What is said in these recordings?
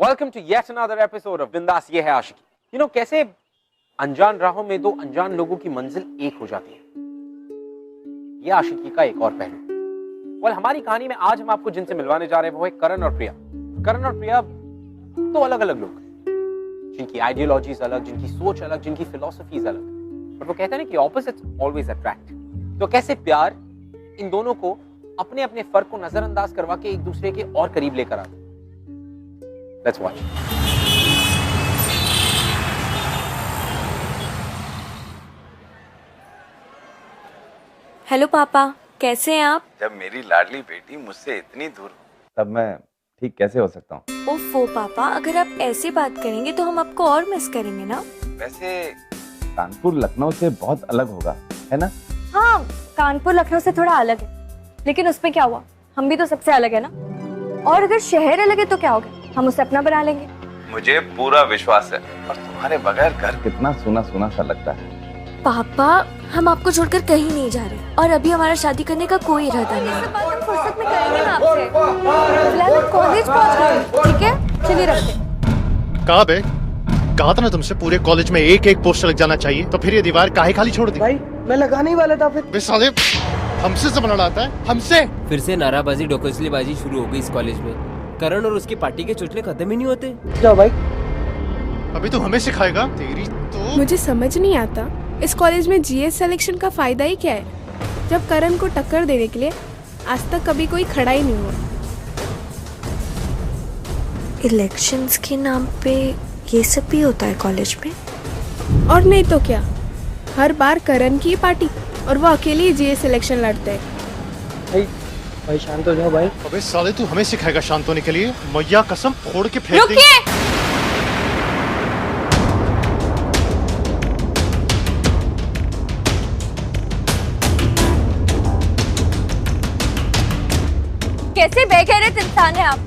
Welcome to yet another episode of Bindass ये है आशिकी। कैसे अनजान राहों में दो अनजान लोगों की मंजिल एक हो जाती है, ये आशिकी का एक और पहलू। हमारी कहानी में आज हम आपको जिनसे मिलवाने जा रहे हैं वो है करण और प्रिया। करण और प्रिया दो अलग अलग लोग, जिनकी आइडियोलॉजीज अलग, जिनकी सोच अलग, जिनकी फिलॉसफीज अलग, बट वो कहते हैं ना कि ऑपोजिट्स ऑलवेज अट्रैक्ट। तो कैसे प्यार इन दोनों को अपने अपने फर्क को नजरअंदाज करवा के एक दूसरे के और करीब लेकर आता। Let's watch. हेलो पापा, कैसे हैं आप? जब मेरी लाडली बेटी मुझसे इतनी दूर, तब मैं ठीक कैसे हो सकता हूँ? ओफो पापा, अगर आप ऐसे बात करेंगे तो हम आपको और मिस करेंगे ना। वैसे कानपुर लखनऊ से बहुत अलग होगा, है ना? हाँ, कानपुर लखनऊ से थोड़ा अलग है, लेकिन उसमें क्या हुआ, हम भी तो सबसे अलग है ना। और अगर शहर अलग है तो क्या होगा, हम उसे अपना बना लेंगे। मुझे पूरा विश्वास है। और तुम्हारे बगैर घर कितना सूना सूना सा लगता है। पापा, हम आपको छोड़कर कहीं नहीं जा रहे और अभी हमारा शादी करने का कोई इरादा नहीं है। बात हम फुर्सत में करेंगे ना आपसे। फिलहाल कॉलेज पहुंच गए, ठीक है? चलिए रखते। कहा बे? कहा था ना तुमसे पूरे कॉलेज में एक एक पोस्टर लग जाना चाहिए, तो फिर ये दीवार काहे खाली छोड़ दी? भाई मैं लगाने ही वाला था। फिर बे साले, हमसे जमाना लाता है, हमसे। फिर से नाराबाजी डोकसलीबाजी शुरू हो गई इस कॉलेज में। करण और उसकी पार्टी के चुटले खत्म ही नहीं होते। जाओ भाई। अभी तो हमें सिखाएगा? तेरी तो। मुझे समझ नहीं आता इस कॉलेज में जीएस सिलेक्शन का फायदा ही क्या है, जब करण को टक्कर देने के लिए आज तक कभी कोई खड़ा ही नहीं हुआ। इलेक्शंस के नाम पे ये सब भी होता है कॉलेज में? और नहीं तो क्या, हर बार करण की पार्टी और वो अकेले ही जीएस सिलेक्शन लड़ते हैं। भाई शांत हो जाओ भाई। अबे साले, तू हमें सिखाएगा शांत होने के लिए? मैया कसम फोड़ के फेंक देंगे। रुकिए! कैसे बेगैरत इंसान है आप।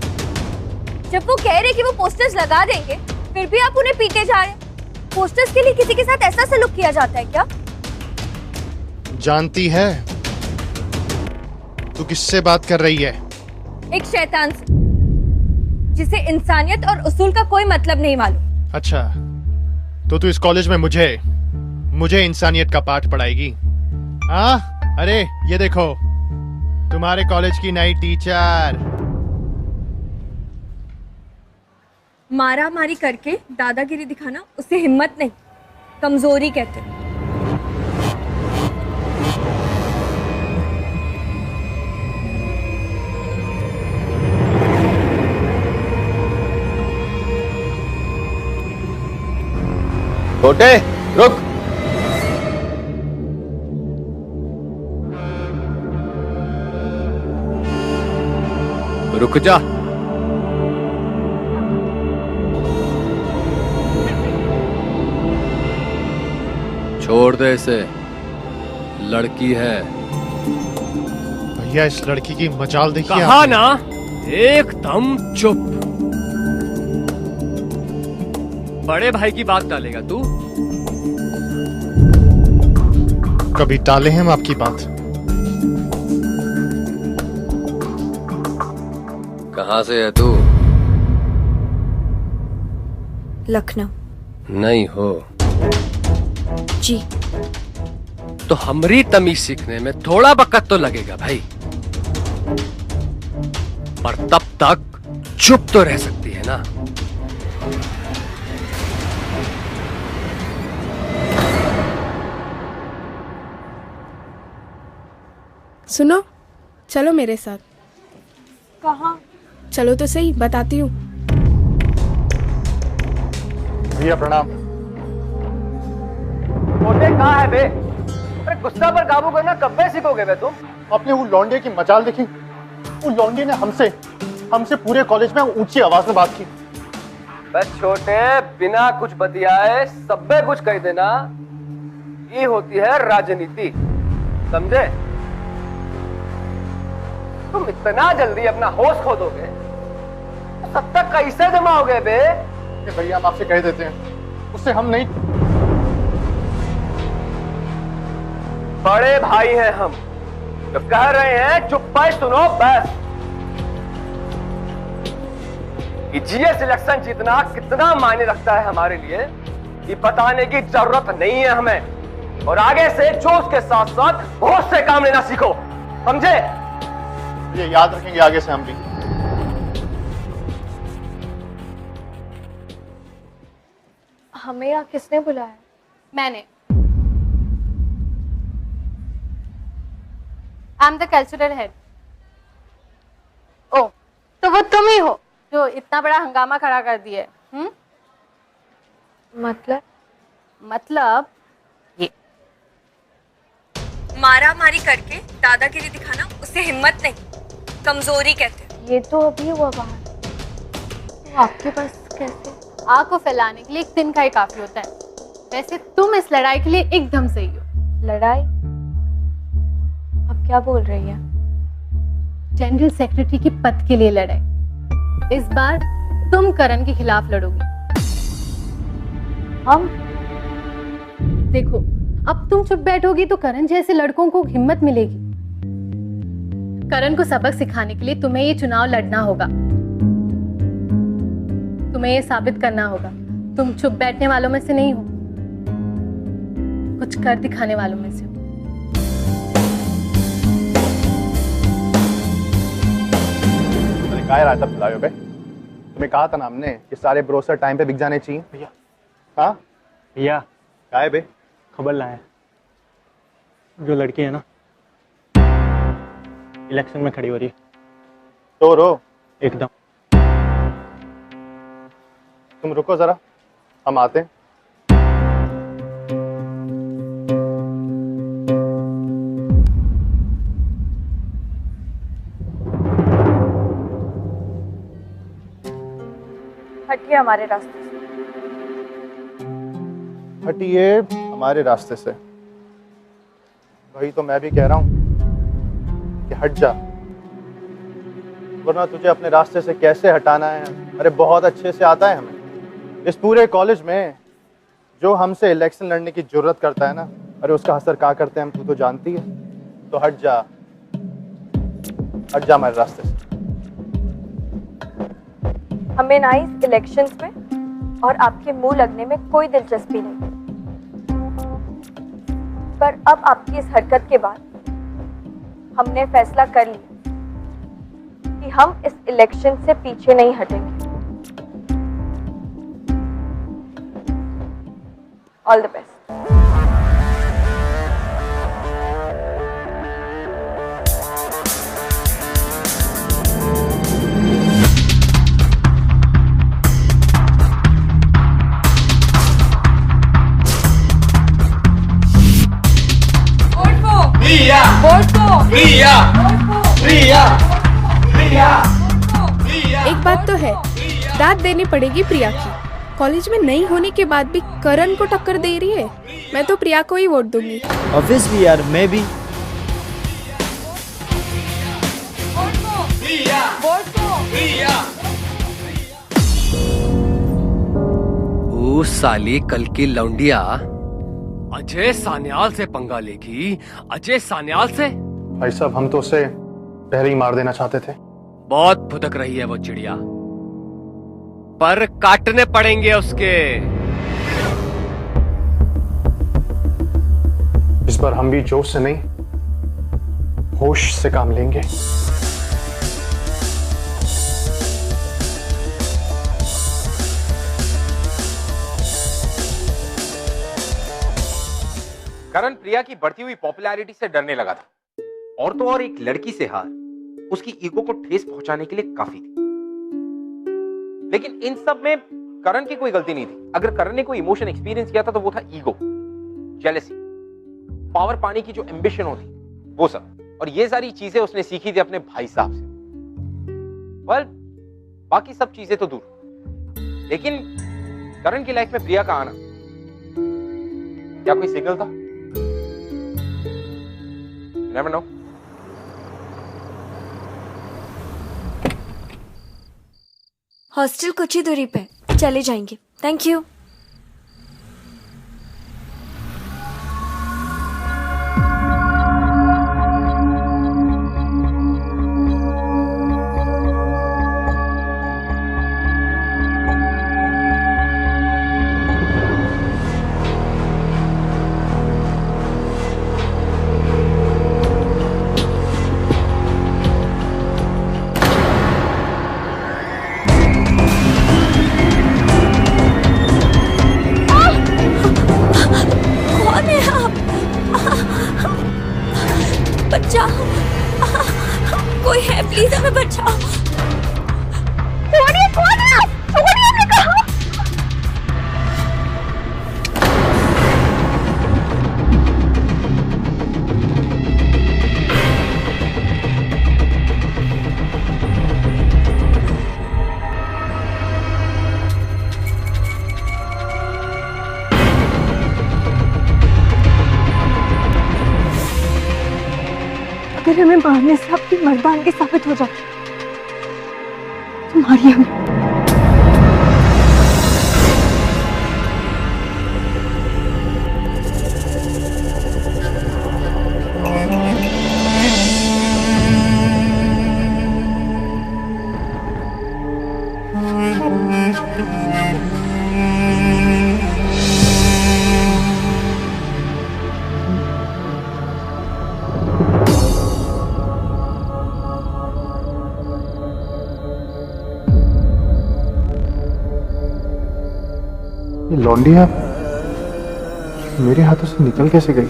जब वो कह रहे कि वो पोस्टर्स लगा देंगे, फिर भी आप उन्हें पीटे जा रहे हैं। पोस्टर्स के लिए किसी के साथ ऐसा सलूक किया जाता है क्या? जानती है तू किससे बात कर रही है? एक शैतान से, जिसे इंसानियत और उसूल का कोई मतलब नहीं मालूम। अच्छा, तो तू इस कॉलेज में मुझे इंसानियत का पाठ पढ़ाएगी? हाँ, अरे ये देखो, तुम्हारे कॉलेज की नई टीचर। मारा मारी करके दादागिरी दिखाना उसे हिम्मत नहीं, कमजोरी कहते हैं। छोटे, रुक। रुक जा। छोड़ दे इसे, लड़की है। भैया, इस लड़की की मजाल देखिए। कहा ना, एकदम चुप। बड़े भाई की बात डालेगा तू? कभी टाले हैं हम आपकी बात? कहाँ से है तू? लखनऊ। नहीं हो जी। तो हमरी तमीज सीखने में थोड़ा वक्त तो लगेगा भाई, पर तब तक चुप तो रह सकती है ना। सुनो, चलो मेरे साथ। कहाँ? चलो तो सही, बताती हूँ। भैया प्रणाम। छोटे कहाँ है बे? अरे गुस्सा पर काबू करना कब से सीखोगे बे तुम? आपने वो लौंडे की मजाल देखी? वो लौंडे ने हमसे पूरे कॉलेज में ऊंची आवाज में बात की। बस छोटे, बिना कुछ बतियाए सबे कुछ कह देना, ये होती है राजनीति, समझे? तुम इतना जल्दी अपना होश खो दोगे तो सब तक कैसे जमाओगे बे? भैया, हम आपसे कह देते हैं, उससे हम नहीं। बड़े भाई हैं हम, तो कह रहे हैं चुप पर सुनो बस। कि जीएस इलेक्शन जीतना कितना मायने रखता है हमारे लिए, ये बताने की जरूरत नहीं है हमें। और आगे से जोश के साथ साथ होश से काम लेना सीखो, समझे? ये याद रखेंगे आगे से हम भी। हमें यहाँ किसने बुलाया? मैंने। I am the cultural head. ओ, तो वो तुम ही हो जो इतना बड़ा हंगामा खड़ा कर दिए। मतलब ये मारा मारी करके दादागिरी दिखाना उसे हिम्मत नहीं, कमजोरी कहते हैं। ये तो अभी हुआ बाहर, तो आपके पास कैसे? आग को फैलाने के लिए एक दिन का ही काफी होता है। वैसे तुम इस लड़ाई के लिए एकदम सही हो। लड़ाई? अब क्या बोल रही है? जनरल सेक्रेटरी की पद के लिए लड़ाई। इस बार तुम करण के खिलाफ लड़ोगी। हम? देखो, अब तुम चुप बैठोगी तो करण जैसे लड़कों को हिम्मत मिलेगी। करण को सबक सिखाने के लिए तुम्हें ये चुनाव लड़ना होगा। तुम्हें ये साबित करना होगा तुम चुप बैठने वालों में से नहीं हो, कुछ कर दिखाने वालों में से हो। काय रायता पिलायो बे? तुम्हें कहा था ना हमने कि सारे ब्रोसर टाइम पे बिक जाने चाहिए। भैया, हाँ भैया, काय बे? खबर लाए, जो लड़की है ना इलेक्शन में खड़ी हो रही है। तो रो एकदम। तुम रुको जरा, हम आते हैं। हटिए हमारे रास्ते से। हटिए हमारे रास्ते से। वही तो मैं भी कह रहा हूं कि हट जा, वरना तुझे अपने रास्ते से कैसे हटाना है अरे बहुत अच्छे से आता है हमें। इस पूरे कॉलेज में जो हमसे इलेक्शन लड़ने की जरूरत करता है ना, अरे उसका असर क्या करते हैं हम, तू तो जानती है। तो हट जा हमारे रास्ते से। हमें ना इस इलेक्शंस में और आपके मुंह लगने में कोई दिलचस्पी नहीं, पर अब आपकी इस हरकत के बाद हमने फैसला कर लिया कि हम इस इलेक्शन से पीछे नहीं हटेंगे। All the best. एक बात तो है, दाद देनी पड़ेगी प्रिया की। कॉलेज में नहीं होने के बाद भी करण को टक्कर दे रही है। मैं तो प्रिया को ही वोट दूंगी। ऑब्वियसली यार, मैं भी। ओ साली कल की लौंडिया अजय सान्याल से पंगा लेगी। अजय सान्याल से? भाई साहब, हम तो उसे पहले ही मार देना चाहते थे। बहुत भुदक रही है वो चिड़िया, पर काटने पड़ेंगे उसके। इस बार हम भी जोश से नहीं, होश से काम लेंगे। करण प्रिया की बढ़ती हुई पॉपुलैरिटी से डरने लगा था, और तो और एक लड़की से हार उसकी ईगो को ठेस पहुंचाने के लिए काफी थी। लेकिन इन सब में करण की कोई गलती नहीं थी। अगर करण ने कोई इमोशन एक्सपीरियंस किया था तो वो था ईगो, जेलसी, पावर पाने की जो एम्बिशन होती वो सब। और ये सारी चीजें उसने सीखी थी अपने भाई साहब से। वेल, बाकी सब चीजें तो दूर, लेकिन करण की लाइफ में प्रिया का आना क्या कोई सिग्नल था? Never know. हॉस्टल कुछ ही दूरी पे, चले जाएंगे। Thank you. हमें बचाओ। छोड़िए, कौन है आप? छोड़िए, हमने कहा। अगर हमें मारने से आपकी मर्दानगी साबित हो जाती तो मारिए हमें। ये लौंडिया मेरे हाथों से निकल कैसे गई?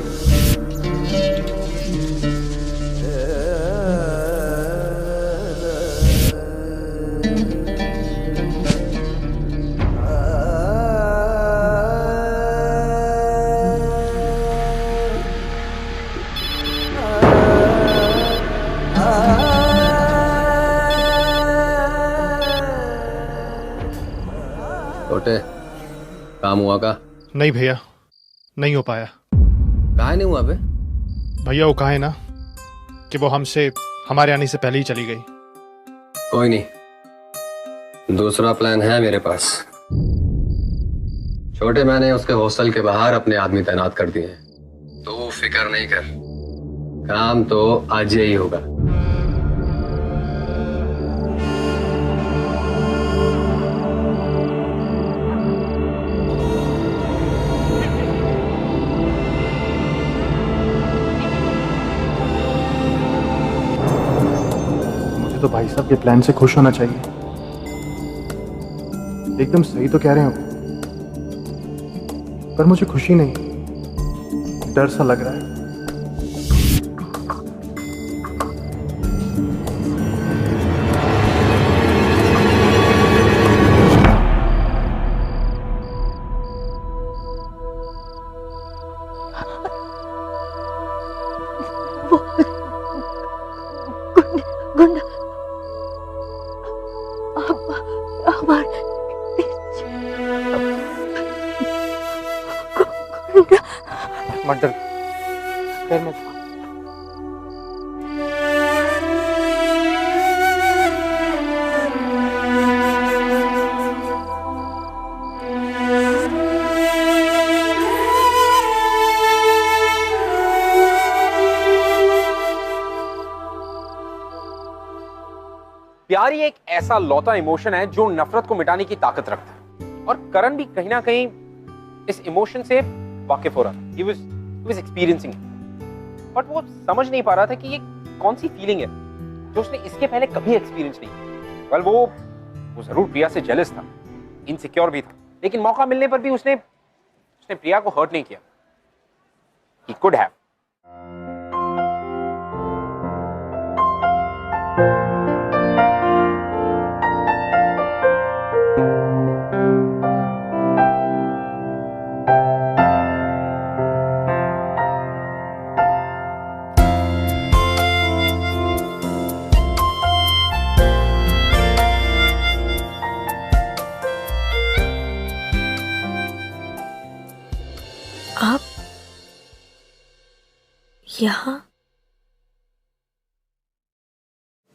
छोटे, काम हुआ का? नहीं भैया, नहीं हो पाया। कहा नहीं हुआ बे? भैया वो कहा है ना कि वो हमसे हमारे आने से पहले ही चली गई। कोई नहीं, दूसरा प्लान है मेरे पास। छोटे, मैंने उसके हॉस्टल के बाहर अपने आदमी तैनात कर दिए हैं, तो फिक्र नहीं कर, काम तो आज ही होगा। तो भाई साहब के प्लान से खुश होना चाहिए। एकदम सही तो कह रहे हो, पर मुझे खुशी नहीं, डर सा लग रहा है। गुंडा मत डर, डर मत। प्यार ही एक ऐसा लौता इमोशन है जो नफरत को मिटाने की ताकत रखता है, और करण भी कहीं ना कहीं इस इमोशन से वाकिफ हो रहा था। He was experiencing it. But वो समझ नहीं पा रहा था कि ये कौन सी फीलिंग है जो उसने इसके पहले कभी एक्सपीरियंस नहीं की। वेल, वो जरूर प्रिया से जेलस था, इनसिक्योर भी था, लेकिन मौका मिलने पर भी उसने प्रिया को हर्ट नहीं किया। He could have. आप यहाँ?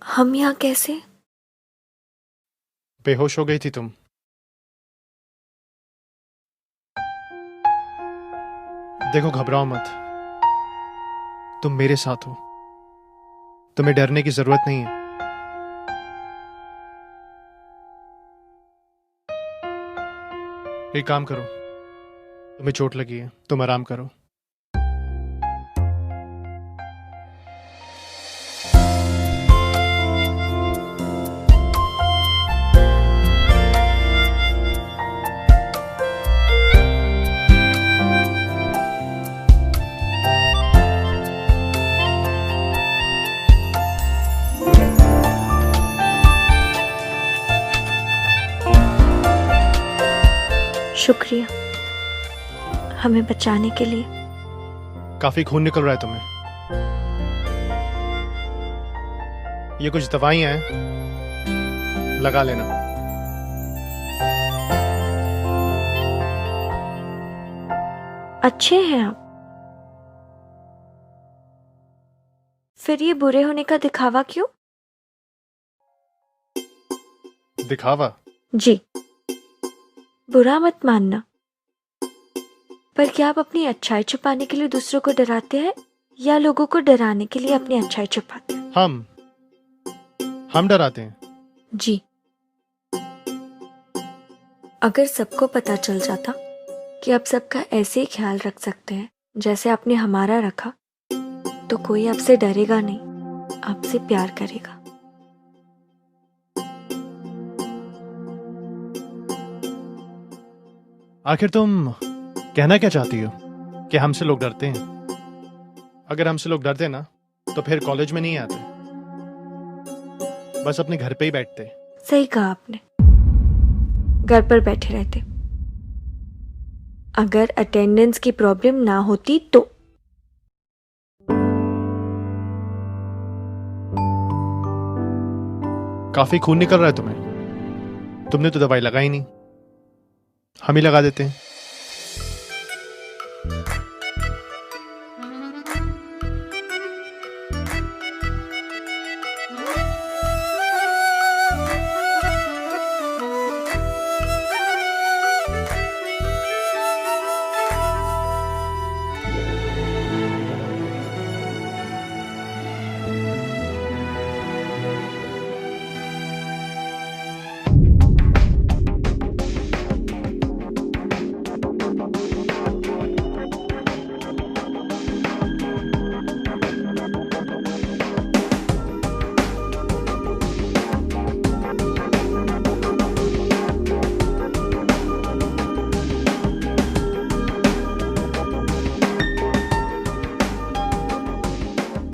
हम यहाँ कैसे? बेहोश हो गई थी तुम। देखो, घबराओ मत, तुम मेरे साथ हो, तुम्हें डरने की जरूरत नहीं है। एक काम करो, तुम्हें चोट लगी है, तुम आराम करो। शुक्रिया हमें बचाने के लिए। काफी खून निकल रहा है तुम्हें। ये कुछ दवाइयां हैं, लगा लेना। अच्छे हैं आप। फिर ये बुरे होने का दिखावा क्यों? दिखावा? जी, बुरा मत मानना, पर क्या आप अपनी अच्छाई छुपाने के लिए दूसरों को डराते हैं या लोगों को डराने के लिए अपनी अच्छाई छुपाते हैं? हम डराते हैं। जी। अगर सबको पता चल जाता कि आप सबका ऐसे ही ख्याल रख सकते हैं जैसे आपने हमारा रखा, तो कोई आपसे डरेगा नहीं, आपसे प्यार करेगा। आखिर तुम कहना क्या चाहती हो? कि हमसे लोग डरते हैं? अगर हमसे लोग डरते ना तो फिर कॉलेज में नहीं आते, बस अपने घर पे ही बैठते। सही कहा आपने, घर पर बैठे रहते। अगर अटेंडेंस की प्रॉब्लम ना होती तो। काफी खून निकल रहा है तुम्हें। तुमने तो दवाई लगाई नहीं, हम ही लगा देते हैं।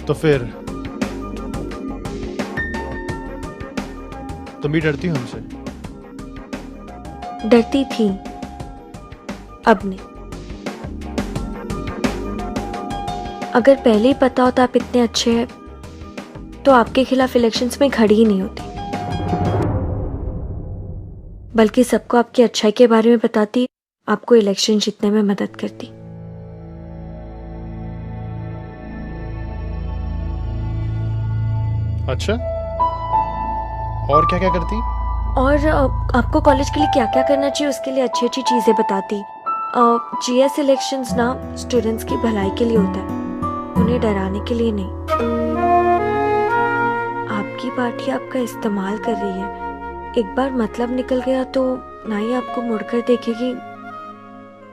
तो फिर तुम भी डरती हो हमसे? डरती थी, अब नहीं। अगर पहले ही पता होता आप इतने अच्छे हैं तो आपके खिलाफ इलेक्शंस में खड़ी ही नहीं होती, बल्कि सबको आपकी अच्छाई के बारे में बताती, आपको इलेक्शन जीतने में मदद करती। अच्छा, और क्या क्या करती? और आपको कॉलेज के लिए क्या क्या करना चाहिए उसके लिए अच्छी अच्छी चीजें बताती। जीएस इलेक्शंस ना स्टूडेंट्स की भलाई के लिए होता है, उन्हें डराने के लिए नहीं। आपकी पार्टी आपका इस्तेमाल कर रही है, एक बार मतलब निकल गया तो ना ही आपको मुड़कर देखेगी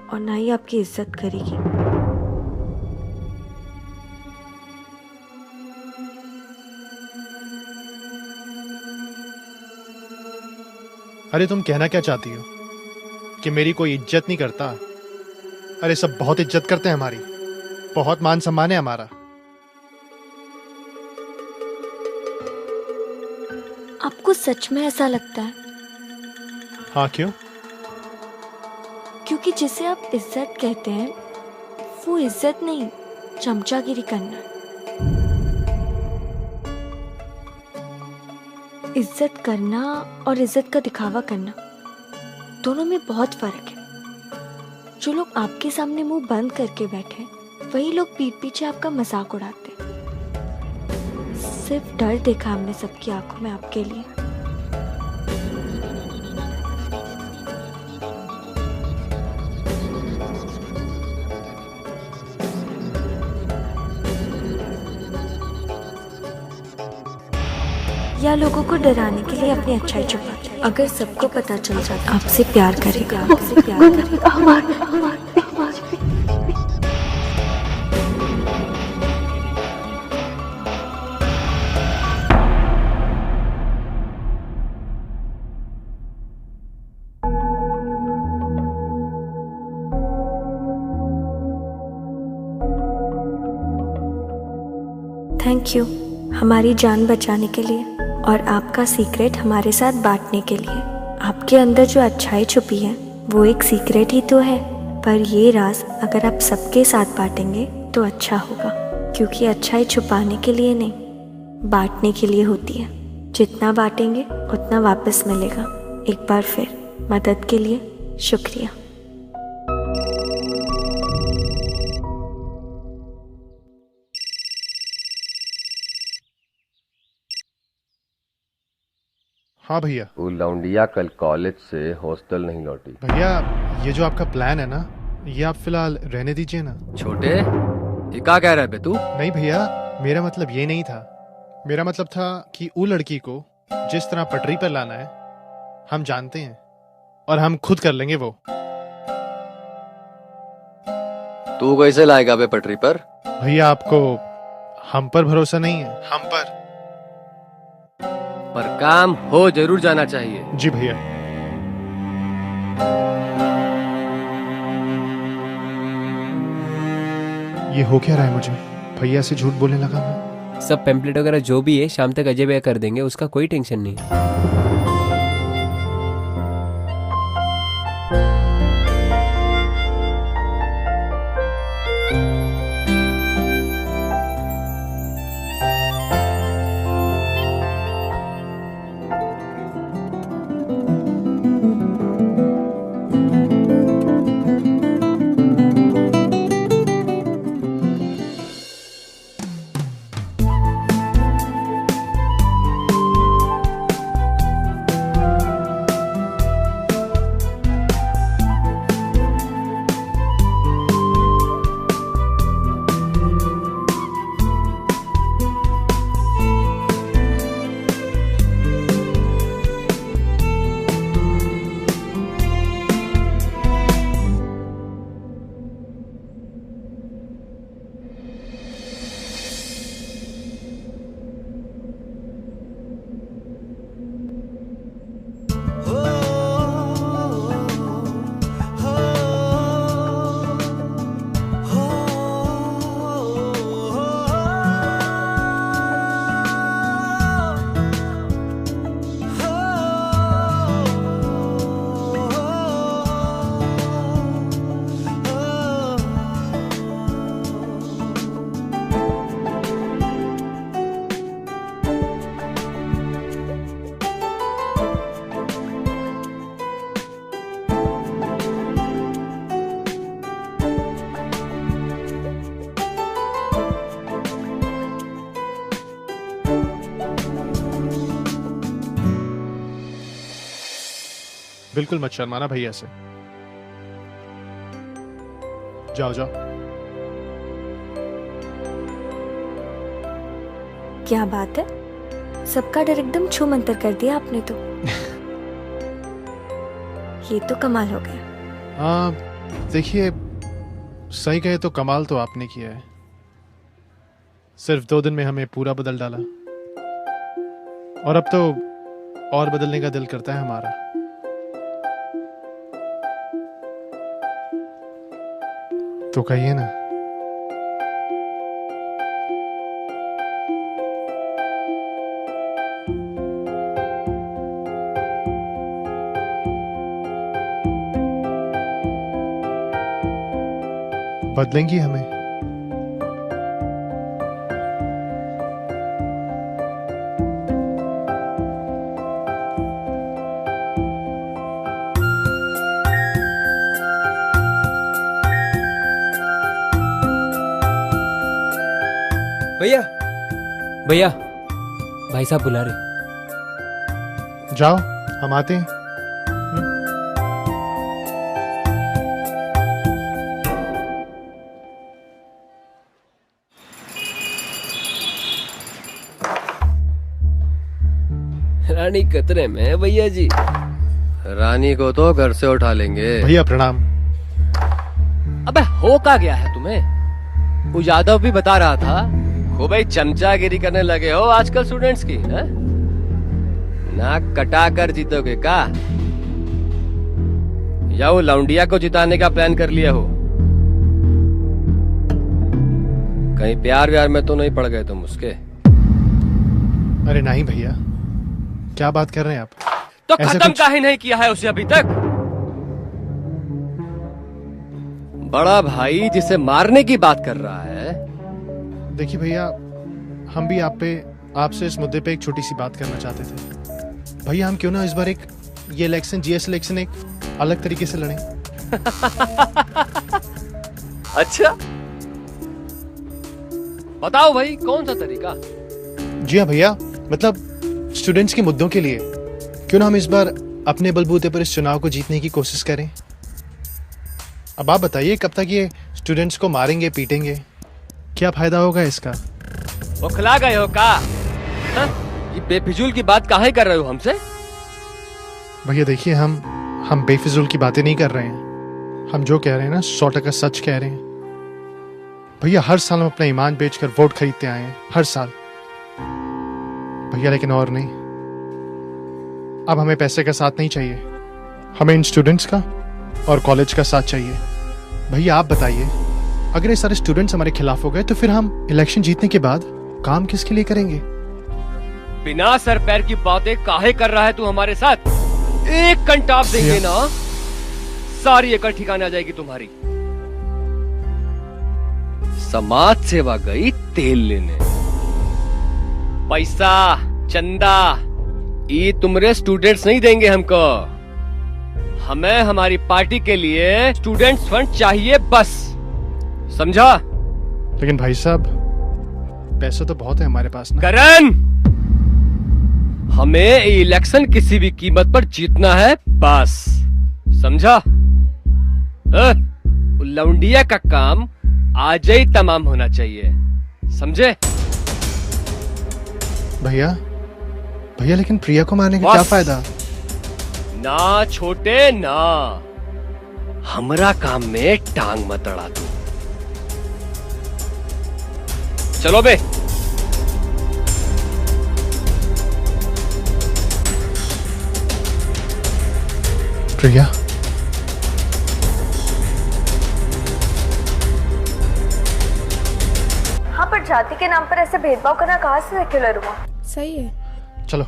और ना ही आपकी इज्जत करेगी। अरे तुम कहना क्या चाहती हो? कि मेरी कोई इज्जत नहीं करता? अरे सब बहुत इज्जत करते हैं हमारी, बहुत मान सम्मान है हमारा। आपको सच में ऐसा लगता है? हाँ, क्यों? क्योंकि जिसे आप इज्जत कहते हैं वो इज्जत नहीं, चमचागिरी करना है। इज्जत करना और इज्जत का दिखावा करना दोनों में बहुत फर्क है। जो लोग आपके सामने मुंह बंद करके बैठे वही लोग पीठ पीछे आपका मजाक उड़ाते। सिर्फ डर देखा हमने सबकी आंखों में आपके लिए। या लोगों को डराने के लिए अपनी अच्छाई छुपाते। अगर सबको पता चल जाता आपसे प्यार करेगा, आपसे प्यार करेगा। थैंक यू हमारी जान बचाने के लिए और आपका सीक्रेट हमारे साथ बांटने के लिए। आपके अंदर जो अच्छाई छुपी है वो एक सीक्रेट ही तो है, पर ये राज अगर आप सबके साथ बांटेंगे तो अच्छा होगा, क्योंकि अच्छाई छुपाने के लिए नहीं, बांटने के लिए होती है। जितना बांटेंगे उतना वापस मिलेगा। एक बार फिर मदद के लिए शुक्रिया। हाँ भैया। वो लौंडिया कल कॉलेज से हॉस्टल नहीं लौटी। भैया ये जो आपका प्लान है ना, ये आप फिलहाल रहने दीजिए ना। छोटे, ये क्या कह रहा है बे तू? नहीं भैया, मेरा मतलब ये नहीं था। मेरा मतलब था कि वो लड़की को जिस तरह पटरी पर लाना है हम जानते हैं, और हम खुद कर लेंगे वो। तू कैसे लाएगा बे पटरी पर? भैया आपको हम पर भरोसा नहीं है? हम पर काम हो जरूर जाना चाहिए। जी भैया। ये हो क्या रहा है मुझे? भैया से झूठ बोलने लगा मैं। सब पेम्पलेट वगैरह जो भी है शाम तक अजय भैया कर देंगे, उसका कोई टेंशन नहीं। बिल्कुल मत शर्माना भैया से। जाओ जाओ। क्या बात है, सबका डर एकदम छू मंतर कर दिया आपने तो। ये तो कमाल हो गया। देखिए, सही कहे तो कमाल तो आपने किया है। सिर्फ 2 दिन में हमें पूरा बदल डाला, और अब तो और बदलने का दिल करता है हमारा। तो कहिए ना। बदलेंगी हमें? भैया, भैया, भाई साहब बुला रहे। जाओ, हम आते हैं। रानी खतरे में है भैया जी। रानी को तो घर से उठा लेंगे। भैया प्रणाम। अबे हो क्या गया है तुम्हें? वो यादव भी बता रहा था खूब भाई चमचागिरी करने लगे हो आजकल स्टूडेंट्स की। है? नाक कटा कर जीतोगे का? या वो लौंडिया को जिताने का प्लान कर लिया हो? कहीं प्यार व्यार में तो नहीं पड़ गए तुम उसके? अरे नहीं भैया, क्या बात कर रहे हैं आप? तो खत्म काहे नहीं किया है उसे अभी तक? बड़ा भाई जिसे मारने की बात कर रहा है। देखिए भैया, हम भी आपसे इस मुद्दे पे एक छोटी सी बात करना चाहते थे। भैया, हम क्यों ना इस बार ये इलेक्शन, जीएस इलेक्शन एक अलग तरीके से लड़ें। अच्छा, बताओ भाई कौन सा तरीका? जी हाँ भैया, मतलब स्टूडेंट्स के मुद्दों के लिए क्यों ना हम इस बार अपने बलबूते पर इस चुनाव को जीतने की कोशिश करें। अब आप बताइए, कब तक ये स्टूडेंट्स को मारेंगे पीटेंगे? क्या फायदा होगा इसका? बौखला गए हो का? हाँ? ये बेफिजूल की बात काहे कर रहे हो हमसे? भैया देखिए, हम बेफिजूल की बातें नहीं कर रहे हैं। हम जो कह रहे हैं ना 100% सच कह रहे हैं। भैया, हर साल हम अपना ईमान बेचकर वोट खरीदते आए हैं, हर साल भैया, लेकिन और नहीं। अब हमें पैसे का साथ नहीं चाहिए, हमें इन स्टूडेंट्स का और कॉलेज का साथ चाहिए। भैया आप बताइए, अगर ये सारे स्टूडेंट्स हमारे खिलाफ हो गए तो फिर हम इलेक्शन जीतने के बाद काम किसके लिए करेंगे? बिना सर पैर की बातें काहे कर रहा है तू हमारे साथ? एक कंटाप देंगे ना, सारी एकड़ ठिकाने आ जाएगी तुम्हारी। समाज सेवा गई तेल लेने। पैसा चंदा ये तुमरे स्टूडेंट्स नहीं देंगे हमको। हमें हमारी पार्टी के लिए स्टूडेंट्स फंड चाहिए बस, समझा? लेकिन भाई साहब, पैसे तो बहुत है हमारे पास ना। करण, हमें इलेक्शन किसी भी कीमत पर जीतना है बस, समझा? लौंडिया का काम आज ही तमाम होना चाहिए, समझे? भैया लेकिन प्रिया को मारने का क्या फायदा? ना छोटे ना, हमरा काम में टांग मत अड़ा तू। चलो बे। प्रिया, हाँ, पर जाति के नाम पर ऐसे भेदभाव करना कहाँ से सेक्युलर हुआ? सही है। चलो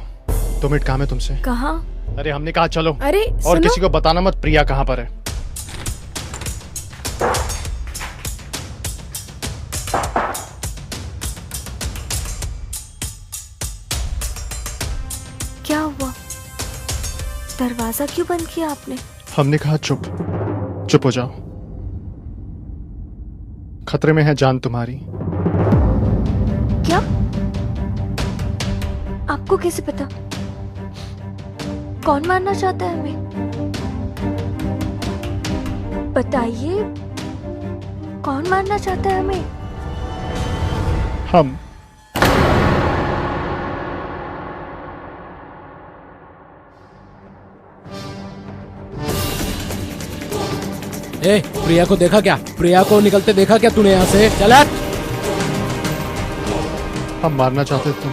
2 मिनट काम है तुमसे। कहाँ? अरे हमने कहा चलो। अरे और सुनो। किसी को बताना मत प्रिया कहाँ पर है। क्या हुआ? दरवाजा क्यों बंद किया आपने? हमने कहा चुप हो जाओ। खतरे में है जान तुम्हारी। क्या? आपको कैसे पता? कौन मारना चाहता है हमें? बताइए, कौन मारना चाहता है हमें? हम। ए, प्रिया को देखा क्या? प्रिया को निकलते देखा क्या तूने यहाँ से? चल हट। हम मारना चाहते तुम,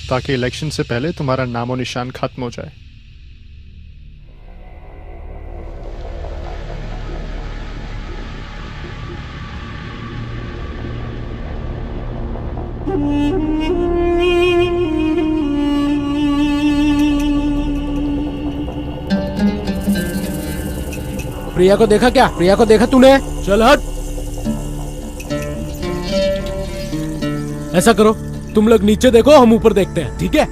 ताकि इलेक्शन से पहले तुम्हारा नामो निशान खत्म हो जाए। प्रिया को देखा क्या? प्रिया को देखा तूने? चल हट। ऐसा करो, तुम लोग नीचे देखो, हम ऊपर देखते हैं, ठीक है?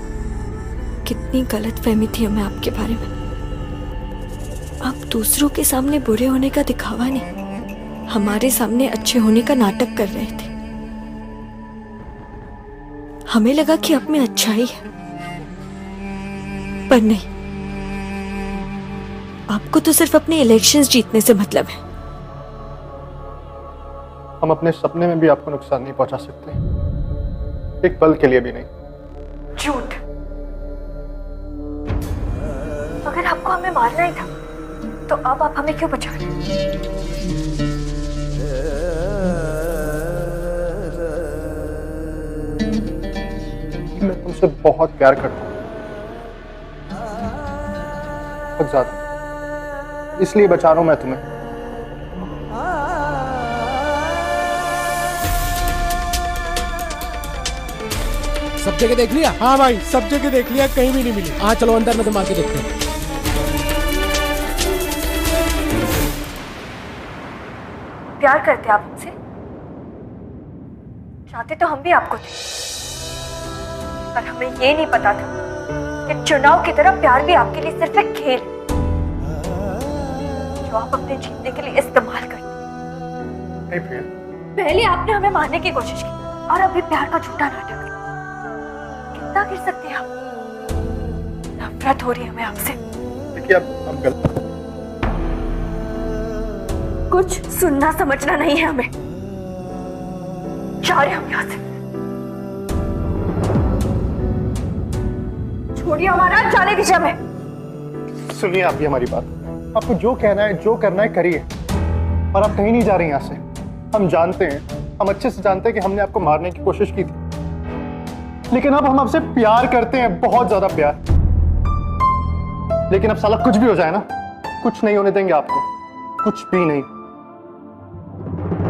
कितनी गलतफहमी थी हमें आपके बारे में। आप दूसरों के सामने बुरे होने का दिखावा नहीं, हमारे सामने अच्छे होने का नाटक कर रहे थे। हमें लगा कि आप में अच्छाई है, पर नहीं। आपको तो सिर्फ अपने इलेक्शंस जीतने से मतलब है। हम अपने सपने में भी आपको नुकसान नहीं पहुंचा सकते, एक पल के लिए भी नहीं। झूठ। अगर आपको हमें मारना ही था, तो अब आप हमें क्यों बचा रहे? मैं तुमसे बहुत प्यार करता हूँ, बहुत ज्यादा, इसलिए बचा रहा हूं मैं तुम्हें। सब जगह देख लिया? हाँ भाई, सब जगह देख लिया, कहीं भी नहीं मिली। हाँ चलो अंदर नजर मार के देखते हैं। प्यार करते आप हमसे? चाहते तो हम भी आपको थे, पर हमें ये नहीं पता था कि चुनाव की तरह प्यार भी आपके लिए सिर्फ एक खेल है जो आप अपने जीतने के लिए इस्तेमाल करते। नहीं प्रिया, पहले आपने हमें मारने की कोशिश की और अभी प्यार का झूठा नाटक। कितना गिर सकते हैं आप? नफरत हो रही है हमें आपसे। देखिए अब गलत। कुछ सुनना समझना नहीं है हमें। जा रहे हम यहाँ से। छोड़िए हमारा, जाने दीजिए हमें। सुनिए आप भी हमारी बात। आपको जो कहना है, जो करना है करिए, और आप कहीं नहीं जा रही यहाँ से। हम जानते हैं, हम अच्छे से जानते हैं कि हमने आपको मारने की कोशिश की थी, लेकिन अब हम आपसे प्यार करते हैं, बहुत ज्यादा प्यार। लेकिन अब साला कुछ भी हो जाए ना, कुछ नहीं होने देंगे आपको, कुछ भी नहीं।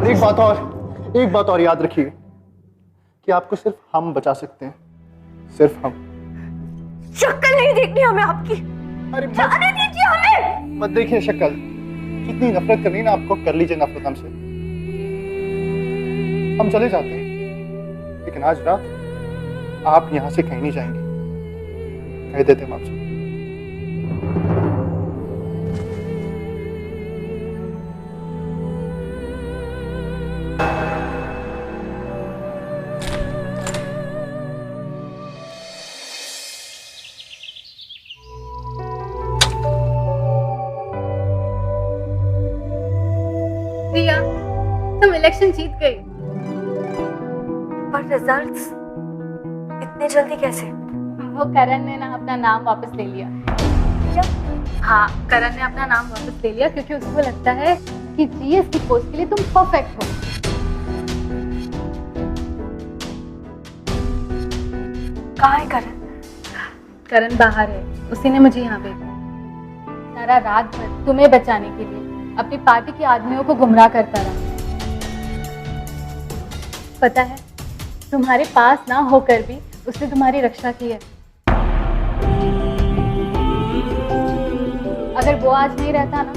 एक बात और याद रखिए कि आपको सिर्फ हम बचा सकते हैं, सिर्फ हम। शक्ल नहीं देखनी हमें आपकी। अरे जाने दीजिए हमें। मत देखिए शक्ल। जितनी नफरत करनी है ना आपको, कर लीजिए नफरत हमसे। हम चले जाते हैं, लेकिन आज रात आप यहां से कहीं नहीं जाएंगे, कह देते हम आपसे। प्रिया, तुम इलेक्शन जीत गई। पर रिजल्ट्स इतने जल्दी कैसे? वो करण ने ना अपना नाम वापस ले लिया। क्या? हाँ, करण ने अपना नाम वापस ले लिया क्योंकि उसको लगता है कि जीएस की पोस्ट के लिए तुम परफेक्ट हो। कहाँ है करण? करण बाहर है, उसी ने मुझे यहाँ भेजा। सारा रात भर तुम्हें बचाने के लिए अपनी पार्टी के आदमियों को गुमराह करता रहा। पता है, तुम्हारे पास ना होकर भी उसने तुम्हारी रक्षा की है। अगर वो आज नहीं रहता ना,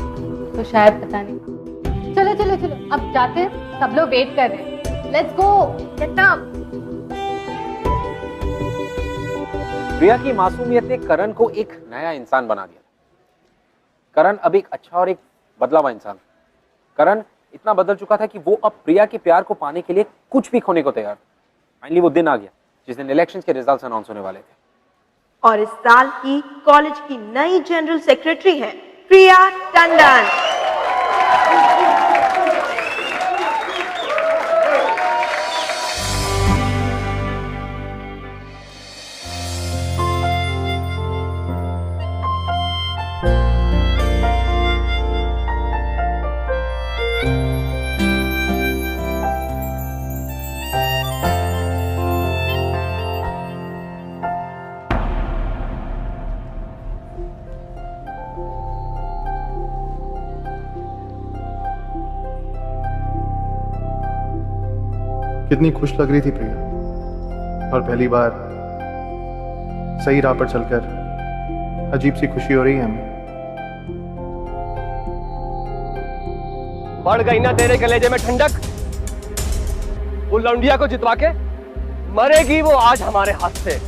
तो शायद पता नहीं। चलो चलो चलो, अब जाते हैं, सब लोग वेट कर रहे हैं। Let's go, get up. Priya की मासूमियत ने करण को एक नया इंसान बना दिया। करण अब एक अच्छा और एक बदला हुआ इंसान। करण इतना बदल चुका था कि वो अब प्रिया के प्यार को पाने के लिए कुछ भी खोने को तैयार था। फाइनली वो दिन आ गया जिस दिन इलेक्शंस के रिजल्ट्स अनाउंस होने वाले थे। और इस साल की कॉलेज की नई जनरल सेक्रेटरी है प्रिया टंडन। कितनी खुश लग रही थी प्रिया, और पहली बार सही राह पर चलकर अजीब सी खुशी हो रही है हमें। बढ़ गई ना तेरे कलेजे में ठंडक। वो लौंडिया को जितवा के मरेगी वो आज हमारे हाथ से।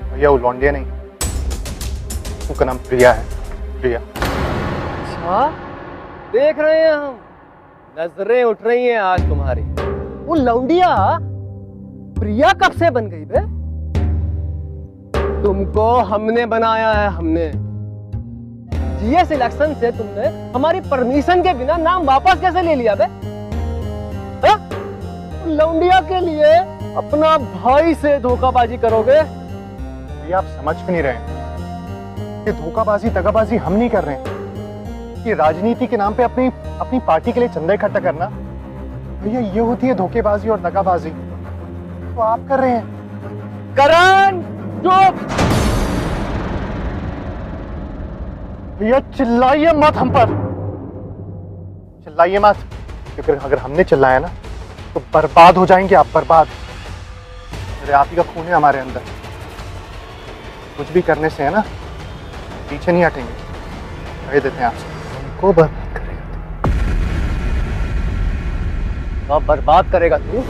भैया वो लौंडिया नहीं, उसका नाम प्रिया है, प्रिया। अच्छा, देख रहे हैं हम, नजरें उठ रही हैं आज तुम्हारी। वो लौंडिया प्रिया कब से बन गई बे? तुमको हमने बनाया है, हमने। जीएस इलेक्शन से तुमने हमारी परमिशन के बिना नाम वापस कैसे ले लिया बे? हा? लौंडिया के लिए अपना भाई से धोखाबाजी करोगे? भैया आप समझ क्यों नहीं रहे? ये धोखाबाजी दगाबाजी हम नहीं कर रहे हैं। ये राजनीति के नाम पे अपनी पार्टी के लिए चंदा इकट्ठा करना, भैया ये होती है धोखेबाजी और दगाबाजी। तो आप कर रहे हैं। करण चुप। भैया चिल्लाइए मत हम पर, चिल्लाइए मत, क्योंकि अगर हमने चिल्लाया ना तो बर्बाद हो जाएंगे आप, बर्बाद। मेरे आप ही का खून है हमारे अंदर। कुछ भी करने से है ना, पीछे नहीं हटेंगे, कह देते हैं आपसे, उनको बर्बाद करेंगे। बर्बाद करेगा तू?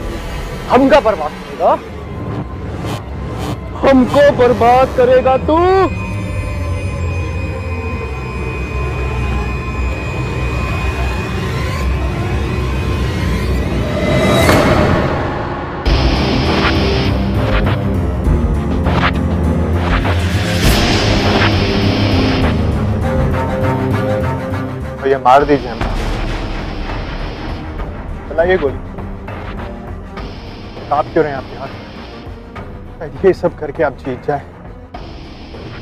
हमका बर्बाद करेगा? हमको बर्बाद करेगा तू? भैया मार दीजिए हमें। चलाइए गोली। आप क्यों रहे हैं आपके हाथ? ये सब करके आप जीत जाए,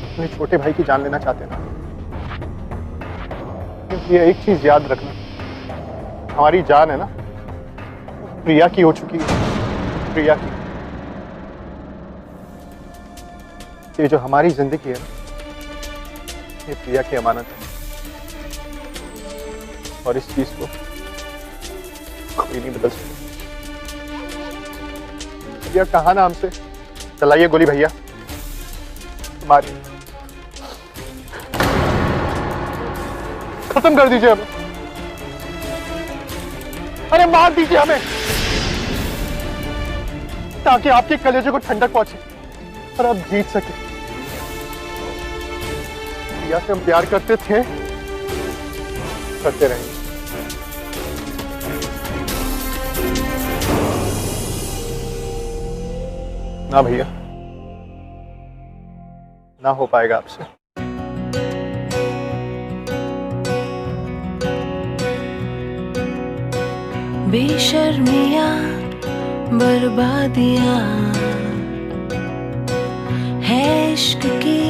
अपने छोटे भाई की जान लेना चाहते ना? क्योंकि ये एक चीज याद रखना, हमारी जान है ना प्रिया की हो चुकी है, प्रिया की। ये जो हमारी जिंदगी है ये प्रिया की अमानत है, और इस चीज को कोई नहीं बदल सकता। भैया कहा ना हमसे, चलाइए गोली भैया, मारिए, खत्म कर दीजिए हमें। अरे मार दीजिए हमें, ताकि आपके कलेजे को ठंडक पहुंचे और आप जीत सके। भैया से हम प्यार करते थे, करते रहेंगे। ना भैया, ना हो पाएगा आपसे। बेशर्मियां बर्बादियां है इश्क की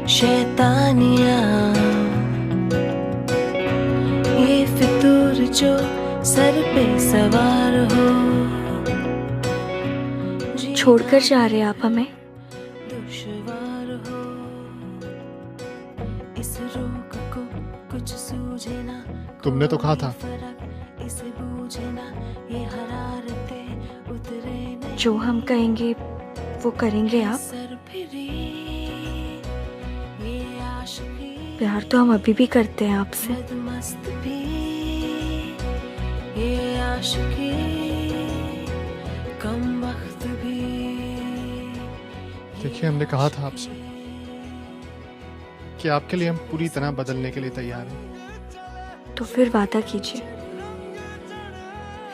शैतानियां, ये फितूर जो सर पे सवार हो। छोड़कर जा रहे आप हमें? दुश्वार हो इस रोग को कुछ सूझे ना। तुमने तो कहा था इसे बूझे ना, ये हरारते उतरे नहीं। जो हम कहेंगे वो करेंगे आप? ये आशिकी प्यार तो हम अभी भी करते हैं आपसे। मस्त भी ये आशिकी कम वक्त भी। देखिए, हमने कहा था आपसे कि आपके लिए हम पूरी तरह बदलने के लिए तैयार हैं। तो फिर वादा कीजिए,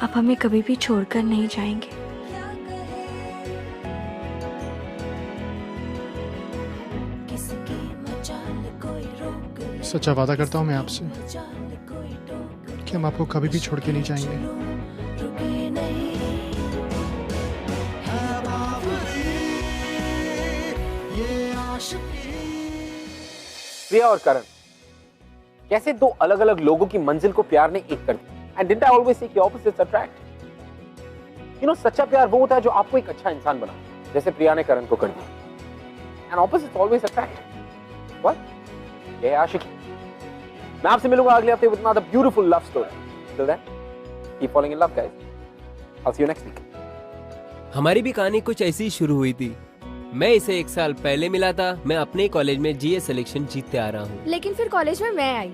आप हमें कभी भी छोड़कर नहीं जाएंगे। सच्चा वादा करता हूँ मैं आपसे कि हम आपको कभी भी छोड़ के नहीं जाएंगे। प्रिया और करण, कैसे दो अलग अलग लोगों की मंजिल को प्यार ने एक कर दिया। And didn't I always say कि ऑपोजिट्स अट्रैक्ट? यू नो, सच्चा प्यार वो होता है जो आपको एक अच्छा इंसान बना, जैसे प्रिया ने करण को कर दिया। And opposites always attract. What? ये है आशिकी। मैं आपसे मिलूंगा अगले हफ्ते with another beautiful love story. Till then, keep following in love guys. I will see you next week. हमारी भी कहानी कुछ ऐसी ही शुरू हुई थी। मैं इसे 1 साल पहले मिला था। मैं अपने कॉलेज में जीएस सिलेक्शन जीतते आ रहा हूँ। लेकिन फिर कॉलेज में मैं आई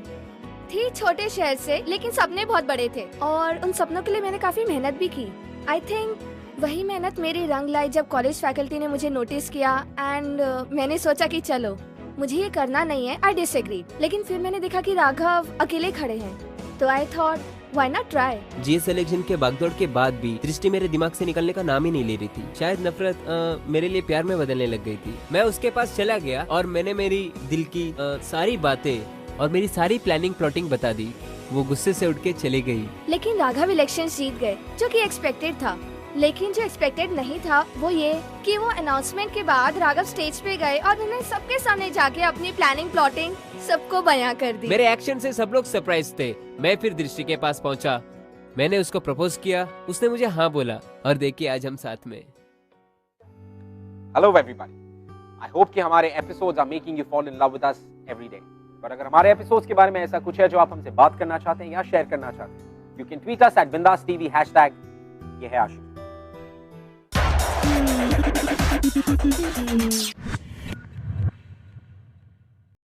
थी, छोटे शहर से, लेकिन सपने बहुत बड़े थे और उन सपनों के लिए मैंने काफी मेहनत भी की। आई थिंक वही मेहनत मेरी रंग लाई जब कॉलेज फैकल्टी ने मुझे नोटिस किया एंड मैंने सोचा कि चलो मुझे ये करना नहीं है। आई डिसएग्री, लेकिन फिर मैंने देखा कि राघव अकेले खड़े हैं, तो I thought why not try. GS selection के भागदौड़ के बाद भी दृष्टि मेरे दिमाग से निकलने का नाम ही नहीं ले रही थी। शायद नफरत मेरे लिए प्यार में बदलने लग गई थी। मैं उसके पास चला गया और मैंने मेरी दिल की सारी बातें और मेरी सारी प्लानिंग प्लॉटिंग बता दी। वो गुस्से से उठ के चली गई। लेकिन राघव इलेक्शन जीत गए, जो कि एक्सपेक्टेड था। लेकिन जो एक्सपेक्टेड नहीं था वो ये कि वो अनाउंसमेंट के बाद राघव स्टेज पे गए और उन्होंने सबके सामने जाके अपनी प्लानिंग प्लॉटिंग सबको बयां कर दी। मेरे एक्शन से सब लोग सरप्राइज थे। मैं फिर दृष्टि के पास पहुंचा, मैंने उसको प्रपोज किया, उसने मुझे हाँ बोला और देखिए आज हम साथ में। हेलो एवरीबॉडी, आई होप कि हमारे episodes are making you fall in love with us every day. पर अगर हमारे एपिसोड्स के बारे में ऐसा कुछ है जो आप हमसे बात करना चाहते हैं या शेयर करना चाहते हैं, you can tweet us @BindasTV #ये है आशिकी।